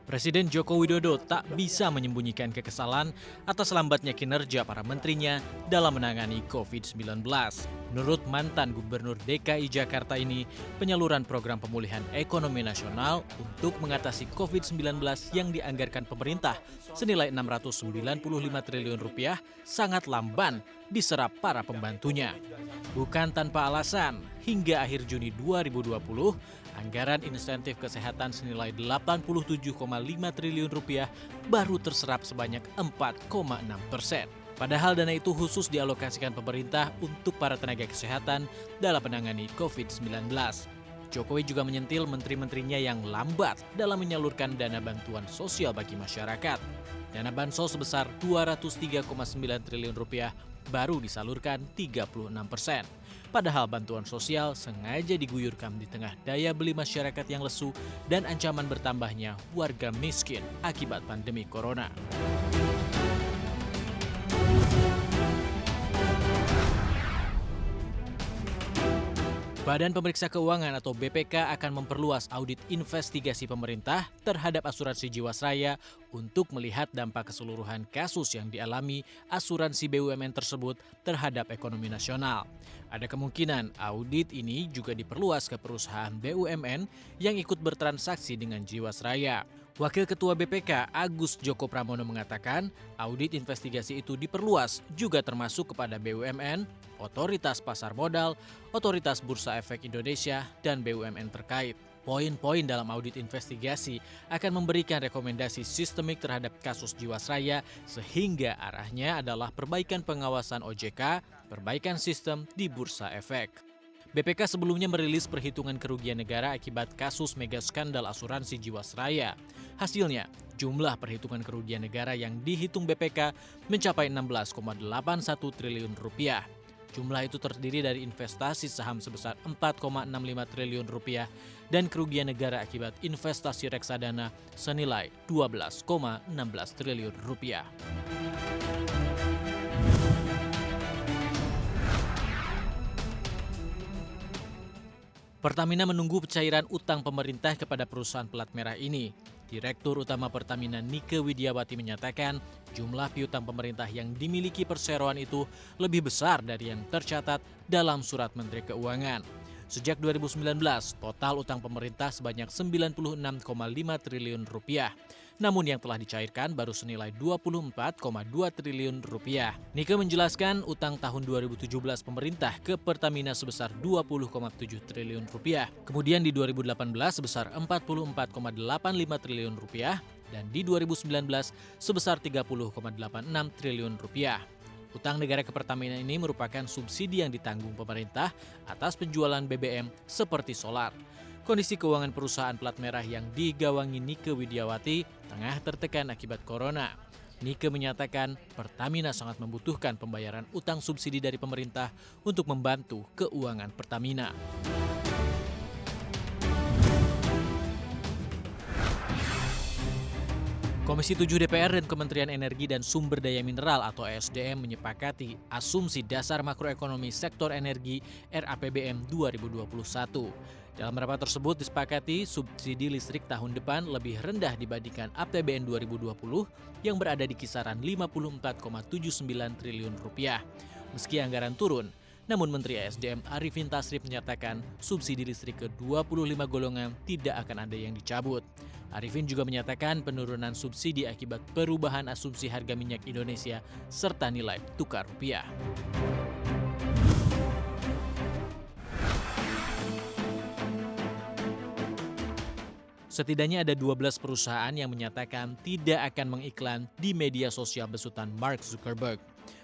Presiden Joko Widodo tak bisa menyembunyikan kekesalan atas lambatnya kinerja para menterinya dalam menangani COVID-19. Menurut mantan Gubernur DKI Jakarta ini, penyaluran program pemulihan ekonomi nasional untuk mengatasi COVID-19 yang dianggarkan pemerintah senilai 695 triliun rupiah sangat lamban diserap para pembantunya. Bukan tanpa alasan, hingga akhir Juni 2020, anggaran insentif kesehatan senilai 87,5 triliun rupiah baru terserap sebanyak 4,6%. Padahal dana itu khusus dialokasikan pemerintah untuk para tenaga kesehatan dalam menangani COVID-19. Jokowi juga menyentil menteri-menterinya yang lambat dalam menyalurkan dana bantuan sosial bagi masyarakat. Dana bansos sebesar 203,9 triliun rupiah baru disalurkan 36%. Padahal bantuan sosial sengaja diguyurkan di tengah daya beli masyarakat yang lesu dan ancaman bertambahnya warga miskin akibat pandemi corona. Badan Pemeriksa Keuangan atau BPK akan memperluas audit investigasi pemerintah terhadap asuransi Jiwasraya untuk melihat dampak keseluruhan kasus yang dialami asuransi BUMN tersebut terhadap ekonomi nasional. Ada kemungkinan audit ini juga diperluas ke perusahaan BUMN yang ikut bertransaksi dengan Jiwasraya. Wakil Ketua BPK Agus Joko Pramono mengatakan audit investigasi itu diperluas juga termasuk kepada BUMN, Otoritas Pasar Modal, Otoritas Bursa Efek Indonesia, dan BUMN terkait. Poin-poin dalam audit investigasi akan memberikan rekomendasi sistemik terhadap kasus Jiwasraya sehingga arahnya adalah perbaikan pengawasan OJK, perbaikan sistem di Bursa Efek. BPK sebelumnya merilis perhitungan kerugian negara akibat kasus mega skandal asuransi Jiwasraya. Hasilnya, jumlah perhitungan kerugian negara yang dihitung BPK mencapai 16,81 triliun rupiah. Jumlah itu terdiri dari investasi saham sebesar 4,65 triliun rupiah dan kerugian negara akibat investasi reksadana senilai 12,16 triliun rupiah. Pertamina menunggu pencairan utang pemerintah kepada perusahaan pelat merah ini. Direktur Utama Pertamina Nike Widiawati menyatakan jumlah piutang pemerintah yang dimiliki perseroan itu lebih besar dari yang tercatat dalam surat Menteri Keuangan. Sejak 2019, total utang pemerintah sebanyak 96,5 triliun rupiah. Namun yang telah dicairkan baru senilai 24,2 triliun rupiah. Nike menjelaskan utang tahun 2017 pemerintah ke Pertamina sebesar 20,7 triliun rupiah. Kemudian di 2018 sebesar 44,85 triliun rupiah dan di 2019 sebesar 30,86 triliun rupiah. Utang negara ke Pertamina ini merupakan subsidi yang ditanggung pemerintah atas penjualan BBM seperti solar. Kondisi keuangan perusahaan plat merah yang digawangi Nike Widiawati tengah tertekan akibat corona. Nike menyatakan Pertamina sangat membutuhkan pembayaran utang subsidi dari pemerintah untuk membantu keuangan Pertamina. Komisi 7 DPR dan Kementerian Energi dan Sumber Daya Mineral atau ESDM menyepakati asumsi dasar makroekonomi sektor energi RAPBN 2021. Dalam rapat tersebut disepakati subsidi listrik tahun depan lebih rendah dibandingkan APBN 2020 yang berada di kisaran 54,79 triliun rupiah. Meski anggaran turun, namun Menteri ESDM Arifin Tasrif menyatakan subsidi listrik ke 25 golongan tidak akan ada yang dicabut. Arifin juga menyatakan penurunan subsidi akibat perubahan asumsi harga minyak Indonesia serta nilai tukar rupiah. Setidaknya ada 12 perusahaan yang menyatakan tidak akan mengiklan di media sosial besutan Mark Zuckerberg.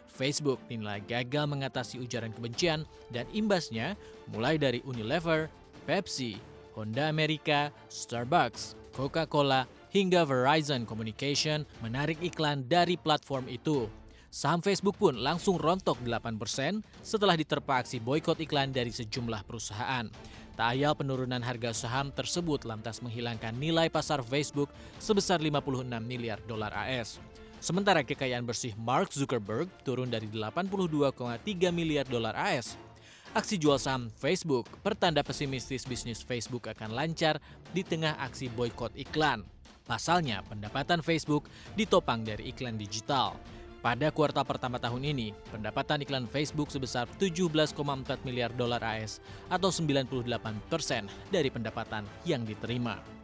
Facebook dinilai gagal mengatasi ujaran kebencian dan imbasnya mulai dari Unilever, Pepsi, Honda Amerika, Starbucks, Coca-Cola, hingga Verizon Communication menarik iklan dari platform itu. Saham Facebook pun langsung rontok 8% setelah diterpa aksi boikot iklan dari sejumlah perusahaan. Tak ayal penurunan harga saham tersebut lantas menghilangkan nilai pasar Facebook sebesar 56 miliar dolar AS. Sementara kekayaan bersih Mark Zuckerberg turun dari 82,3 miliar dolar AS. Aksi jual saham Facebook pertanda pesimistis bisnis Facebook akan lancar di tengah aksi boikot iklan. Pasalnya, pendapatan Facebook ditopang dari iklan digital. Pada kuartal pertama tahun ini, pendapatan iklan Facebook sebesar 17,4 miliar dolar AS atau 98% dari pendapatan yang diterima.